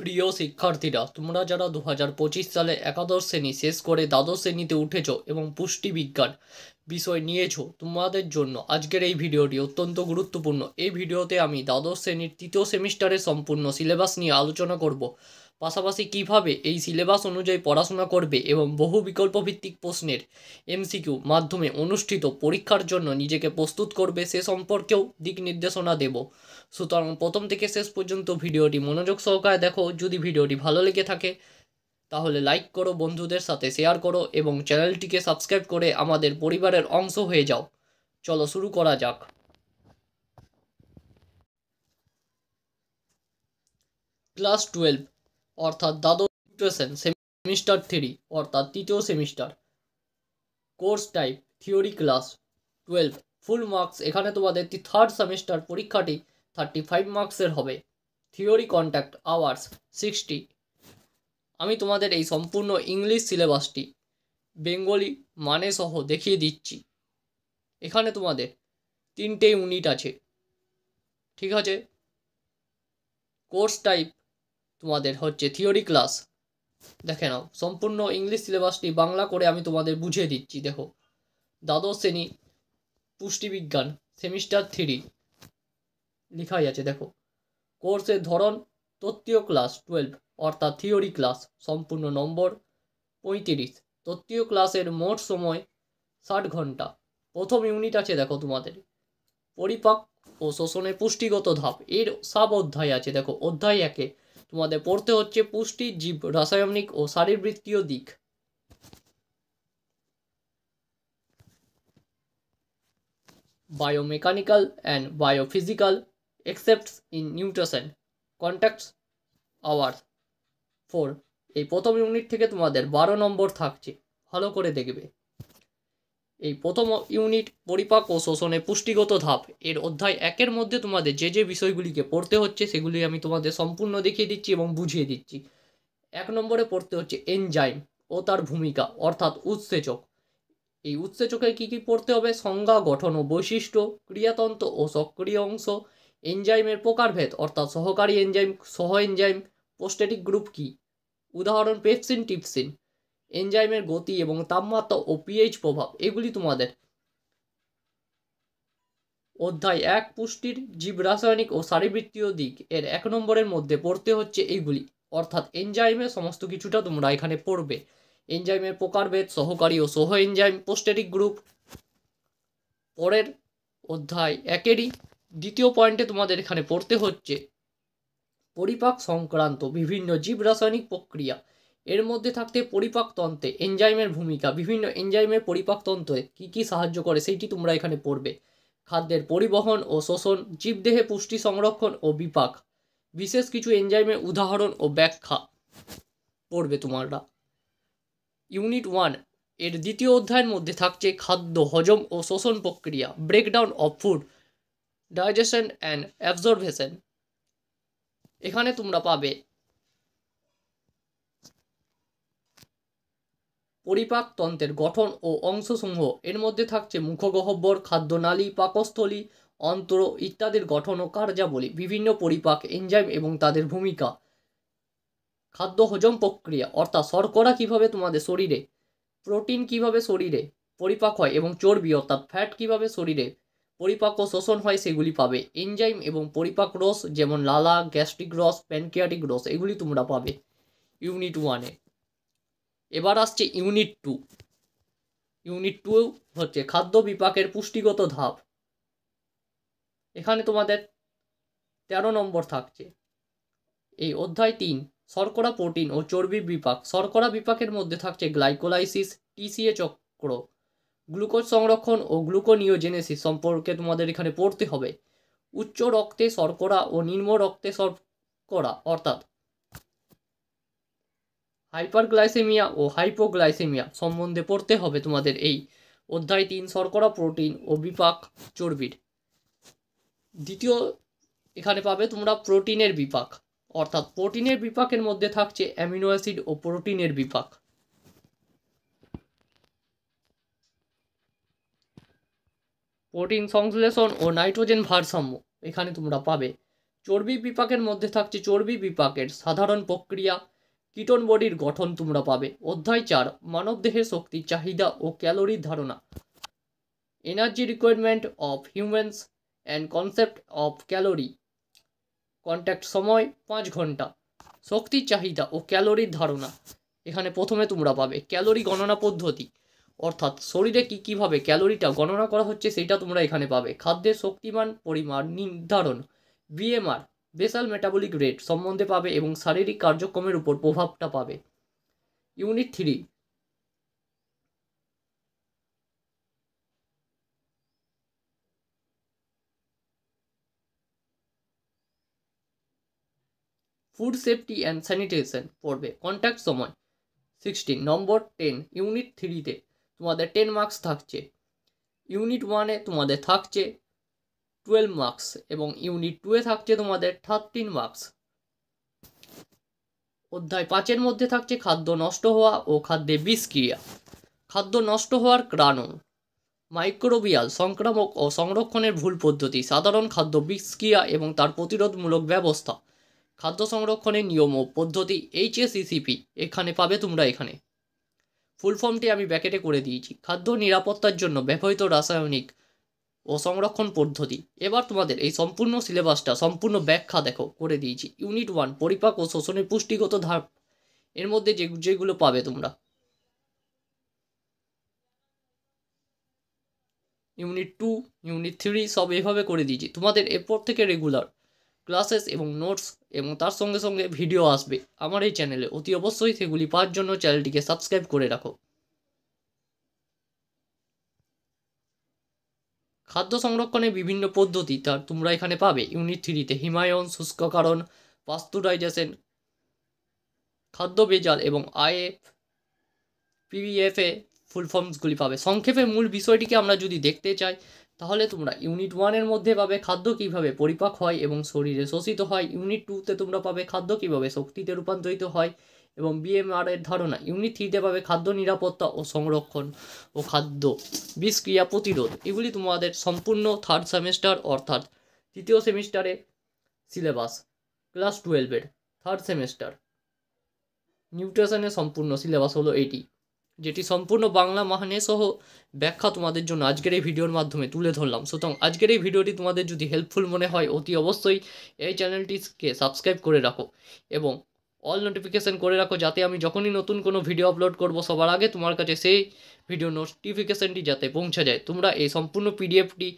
প্রিয় শিক্ষার্থীরা, তোমরা যারা 2025 সালে একাদশ শ্রেণী শেষ করে দ্বাদশ শ্রেণীতে উঠেছ এবং পুষ্টিবিজ্ঞান বিষয় নিয়েছো, তোমাদের জন্য আজকের এই ভিডিওটি অত্যন্ত গুরুত্বপূর্ণ। এই ভিডিওতে আমি দ্বাদশ শ্রেণীর তৃতীয় সেমিস্টারের সম্পূর্ণ সিলেবাস নিয়ে আলোচনা করব, পাশাপাশি কিভাবে এই সিলেবাস অনুযায়ী পড়াশোনা করবে এবং বহু বিকল্প ভিত্তিক প্রশ্নের এমসিকিউ মাধ্যমে অনুষ্ঠিত পরীক্ষার জন্য নিজেকে প্রস্তুত করবে সে সম্পর্কেও দিক নির্দেশনা দেব। সুতরাং প্রথম থেকে শেষ পর্যন্ত ভিডিওটি মনোযোগ সহকারে দেখো। যদি ভিডিওটি ভালো লেগে থাকে তাহলে লাইক করো, বন্ধুদের সাথে শেয়ার করো এবং চ্যানেলটিকে সাবস্ক্রাইব করে আমাদের পরিবারের অংশ হয়ে যাও। চলো শুরু করা যাক। ক্লাস 12 অর্থাৎ দ্বাদশ সেমিস্টার 3 অর্থাৎ তৃতীয় semester. Course type theory class 12, full marks. এখানে তোমাদের থার্ড সেমিস্টার পরীক্ষাটি 35 মার্কসের হবে। Theory contact hours 60। আমি তোমাদের এই সম্পূর্ণ ইংলিশ সিলেবাসটি বেঙ্গলি মানে সহ দেখিয়ে দিচ্ছি। এখানে তোমাদের 3টে ইউনিট আছে, ঠিক আছে। কোর্স টাইপ তোমাদের হচ্ছে থিওরি ক্লাস। দেখে নাও, সম্পূর্ণ ইংলিশ সিলেবাসটি বাংলা করে আমি তোমাদের বুঝিয়ে দিচ্ছি। দেখো, দ্বাদশ শ্রেণী পুষ্টিবিজ্ঞান সেমিস্টার 3 লেখাই আছে। দেখো, কোর্সের ধরন তত্ত্বীয় ক্লাস 12 অর্থাৎ থিওরি ক্লাস, সম্পূর্ণ নম্বর 35। তত্ত্বীয় ক্লাসের মোট সময় 60 ঘন্টা। প্রথম ইউনিট আছে দেখো তোমাদের পরিপাক ও শোষণের পুষ্টিগত ধাপ। এর সাব অধ্যায় আছে। দেখো, অধ্যায় 1-এ তোমাদের পড়তে হচ্ছে পুষ্টি, জীব রাসায়নিক ও শারীরবৃত্তীয় দিক। Biomechanical and biophysical aspects in nutrition contacts hour 4। এই প্রথম ইউনিট থেকে তোমাদের 12 নম্বর থাকছে, ভালো করে দেখবে। এই প্রথম ইউনিট পরিপাক ও শোষণের পুষ্টিগত ধাপ, এর অধ্যায় 1-এর মধ্যে তোমাদের যে যে বিষয়গুলিকে পড়তে হচ্ছে সেগুলি আমি তোমাদের সম্পূর্ণ দেখিয়ে দিচ্ছি এবং বুঝিয়ে দিচ্ছি। 1 নম্বরে পড়তে হচ্ছে এনজাইম ও তার ভূমিকা অর্থাৎ উৎসেচক। এই উৎসেচকে কী কী পড়তে হবে? সংজ্ঞা, গঠন ও বৈশিষ্ট্য, ক্রিয়াতন্ত্র ও সক্রিয় অংশ, এনজাইমের প্রকারভেদ অর্থাৎ সহকারী এনজাইম, সহ এনজাইম, পোস্টেটিক গ্রুপ কী, উদাহরণ পেপসিন, টিপসিন, এনজাইমের গতি এবং তাপমাত্রা ও পিএইচ প্রভাব। এগুলি তোমাদের অধ্যায় 1 পুষ্টির জীব রাসায়নিক ও শারীরবৃত্তীয় দিক এর 1 নম্বরের মধ্যে পড়তে হচ্ছে এইগুলি, অর্থাৎ এনজাইমের সমস্ত কিছুটা তোমরা এখানে পড়বে। এনজাইমের প্রকারভেদ, সহকারী ও সহ এনজাইম, পোস্টেটিক গ্রুপ। পরের অধ্যায় 1-এরই দ্বিতীয় পয়েন্টে তোমাদের এখানে পড়তে হচ্ছে পরিপাক সংক্রান্ত বিভিন্ন জীব রাসায়নিক প্রক্রিয়া। এর মধ্যে থাকতে পরিপাকতন্ত্রে এনজাইমের ভূমিকা, বিভিন্ন এনজাইমের পরিপাকতন্ত্রে কী কী সাহায্য করে সেইটি তোমরা এখানে পড়বে। খাদ্যের পরিবহন ও শোষণ, জীবদেহে পুষ্টি সংরক্ষণ ও বিপাক, বিশেষ কিছু এনজাইমের উদাহরণ ও ব্যাখ্যা পড়বে তোমরা। ইউনিট 1 এর দ্বিতীয় অধ্যায়ের মধ্যে থাকছে খাদ্য হজম ও শোষণ প্রক্রিয়া, breakdown of food, digestion and absorption. এখানে তোমরা পাবে পরিপাকতন্ত্রের গঠন ও অংশসমূহ। এর মধ্যে থাকছে মুখগহ্বর, খাদ্যনালী, পাকস্থলী, অন্ত্র ইত্যাদির গঠন ও কার্যাবলী, বিভিন্ন পরিপাক এনজাইম এবং তাদের ভূমিকা। খাদ্য হজম প্রক্রিয়া অর্থাৎ শর্করা কীভাবে তোমাদের শরীরে, প্রোটিন কীভাবে শরীরে পরিপাক হয় এবং চর্বি অর্থাৎ ফ্যাট কীভাবে শরীরে পরিপাক ও শোষণ হয় সেগুলি পাবে। এনজাইম এবং পরিপাক রস যেমন লালা, গ্যাস্ট্রিক রস, প্যানক্রিয়াটিক রস, এগুলি তোমরা পাবে ইউনিট 1-এ। এবার আসছে ইউনিট 2। ইউনিট 2 হচ্ছে খাদ্য বিপাকের পুষ্টিগত ধাপ। এখানে তোমাদের 13 নম্বর থাকছে। এই অধ্যায় 3 শর্করা, প্রোটিন ও চর্বির বিপাক। শর্করা বিপাকের মধ্যে থাকছে গ্লাইকোলাইসিস, টিসিএ চক্র, গ্লুকোজ সংরক্ষণ ও গ্লুকোনিওজেনেসিস সম্পর্কে তোমাদের এখানে পড়তে হবে। উচ্চ রক্তে শর্করা ও নিম্ন রক্তে শর্করা অর্থাৎ হাইপারগ্লাইসেমিয়া ও হাইপোগ্লাইসেমিয়া সম্বন্ধে পড়তে হবে তোমাদের এই অধ্যায় 3 শর্করা, প্রোটিন ও বিপাক চর্বির। দ্বিতীয় এখানে পাবে তোমরা প্রোটিনের বিপাক অর্থাৎ প্রোটিনের বিপাকের মধ্যে থাকছে অ্যামিনো অ্যাসিড ও প্রোটিনের বিপাক। প্রোটিন সংশ্লেষণ ও নাইট্রোজেন ভারসাম্য এখানে তোমরা পাবে। চর্বি বিপাকের মধ্যে থাকছে চর্বি বিপাকের সাধারণ প্রক্রিয়া, কিটোন বডির গঠন তোমরা পাবে। অধ্যায় 4 মানবদেহের শক্তির চাহিদা ও ক্যালোরির ধারণা, energy requirement of humans and concept of calorie, contact সময় 5 ঘন্টা। শক্তির চাহিদা ও ক্যালোরির ধারণা, এখানে প্রথমে তোমরা পাবে ক্যালোরি গণনা পদ্ধতি, অর্থাৎ শরীরে কীভাবে ক্যালোরিটা গণনা করা হচ্ছে সেটা তোমরা এখানে পাবে। খাদ্যের শক্তিমান পরিমাণ নির্ধারণ, বিএমআর বেসাল মেটাবলিক রেট সম্বন্ধে পাবে এবং শারীরিক কার্যক্রমের উপর প্রভাবটা পাবে। Unit 3 food safety and sanitation পড়বে। কন্ট্যাক্ট সময় 16 নম্বর 10। ইউনিট 3-তে তোমাদের 10 মার্কস থাকছে, ইউনিট 1-এ তোমাদের থাকছে 12 মার্কস এবং ইউনিট 2-এ থাকছে তোমাদের 13 মার্কস। অধ্যায় 5-এর মধ্যে থাকছে খাদ্য নষ্ট হওয়া ও খাদ্যে বিষক্রিয়া। খাদ্য নষ্ট হওয়ার কারণ, মাইক্রোবিয়াল সংক্রামক ও সংরক্ষণের ভুল পদ্ধতি, সাধারণ খাদ্য বিষক্রিয়া এবং তার প্রতিরোধমূলক ব্যবস্থা, খাদ্য সংরক্ষণের নিয়ম ও পদ্ধতি, HACCP এখানে পাবে তোমরা। এখানে ফুল ফর্মটি আমি ব্যাকেটে করে দিয়েছি। খাদ্য নিরাপত্তার জন্য ব্যবহৃত রাসায়নিক ও সংরক্ষণ পদ্ধতি। এবার তোমাদের এই সম্পূর্ণ সিলেবাসটা সম্পূর্ণ ব্যাখ্যা দেখো করে দিয়েছি। ইউনিট 1 পরিপাক ও শোষণের পুষ্টিগত ধাপ, এর মধ্যে যেগুলো পাবে তোমরা। ইউনিট 2 ইউনিট 3 সব এভাবে করে দিয়েছি তোমাদের। এরপর থেকে রেগুলার ক্লাসেস এবং নোটস এবং তার সঙ্গে সঙ্গে ভিডিও আসবে আমার এই চ্যানেলে, অতি অবশ্যই সেগুলি পাওয়ার জন্য চ্যানেলটিকে সাবস্ক্রাইব করে রাখো। খাদ্য সংরক্ষণের বিভিন্ন পদ্ধতি তার তোমরা এখানে পাবে। ইউনিট 3-তে হিমায়ন, শুষ্ককরণ, পাস্তুরাইজেশন, খাদ্য ভেজাল এবং PVFA ফুল ফর্মসগুলি পাবে। সংক্ষেপে মূল বিষয়টিকে আমরা যদি দেখতে চাই তাহলে তোমরা ইউনিট 1-এর মধ্যে পাবে খাদ্য কীভাবে পরিপাক হয় এবং শরীরে শোষিত হয়। ইউনিট 2-তে তোমরা পাবে খাদ্য কীভাবে শক্তিতে রূপান্তরিত হয় এবং BMR এর ধারণা। ইউনিট 3-তে পাবে খাদ্য নিরাপত্তা ও সংরক্ষণ ও খাদ্য বিষক্রিয়া প্রতিরোধ। এগুলি তোমাদের সম্পূর্ণ 3rd সেমিস্টার অর্থাৎ 3য় সেমিস্টারে সিলেবাস, ক্লাস 12-এর 3rd সেমিস্টার নিউট্রিশনের সম্পূর্ণ সিলেবাস হলো এটি, যেটি সম্পূর্ণ বাংলা মানে সহ ব্যাখ্যা তোমাদের জন্য আজকের এই ভিডিওর মাধ্যমে তুলে ধরলাম। সুতরাং আজকের এই ভিডিওটি তোমাদের যদি হেল্পফুল মনে হয় অতি অবশ্যই এই চ্যানেলটিকে সাবস্ক্রাইব করে রাখো এবং অল নোটিফিকেশান করে রাখো, যাতে আমি যখনই নতুন কোনো ভিডিও আপলোড করব সবার আগে তোমার কাছে সেই ভিডিও নোটিফিকেশানটি যাতে পৌঁছে যায়। তোমরা এই সম্পূর্ণ PDFটি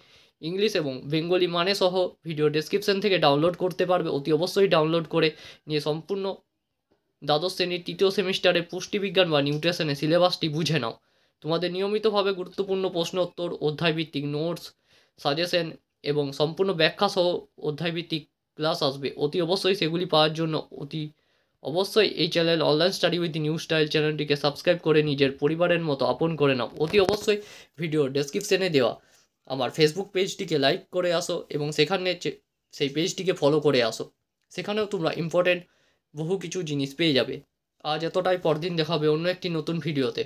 ইংলিশ এবং বেঙ্গলি মানে সহ ভিডিও ডেসক্রিপশান থেকে ডাউনলোড করতে পারবে। অতি অবশ্যই ডাউনলোড করে নিয়ে সম্পূর্ণ দ্বাদশ শ্রেণীর 3য় সেমিস্টারের পুষ্টিবিজ্ঞান বা নিউট্রিশনের সিলেবাসটি বুঝে নাও। তোমাদের নিয়মিতভাবে গুরুত্বপূর্ণ প্রশ্ন উত্তর, অধ্যায়ভিত্তিক নোটস, সাজেশন এবং সম্পূর্ণ ব্যাখ্যা সহ অধ্যায়ভিত্তিক ক্লাস আসবে। অতি অবশ্যই সেগুলি পাওয়ার জন্য অতি অবশ্যই এই channel online study with new style চ্যানেলটিকে সাবস্ক্রাইব করে নিজের পরিবারের মতো আপন করে নাও। অতি অবশ্যই ভিডিও ডেসক্রিপশনে দেওয়া আমার ফেসবুক পেজটিকে লাইক করে আসো এবং সেখানে সেই পেজটিকে ফলো করে আসো। সেখানেও তোমরা ইম্পর্টেন্ট বহু কিছু জিনিস পেয়ে যাবে। আজ এতটাই, পরদিন দেখা হবে অন্য একটি নতুন ভিডিওতে।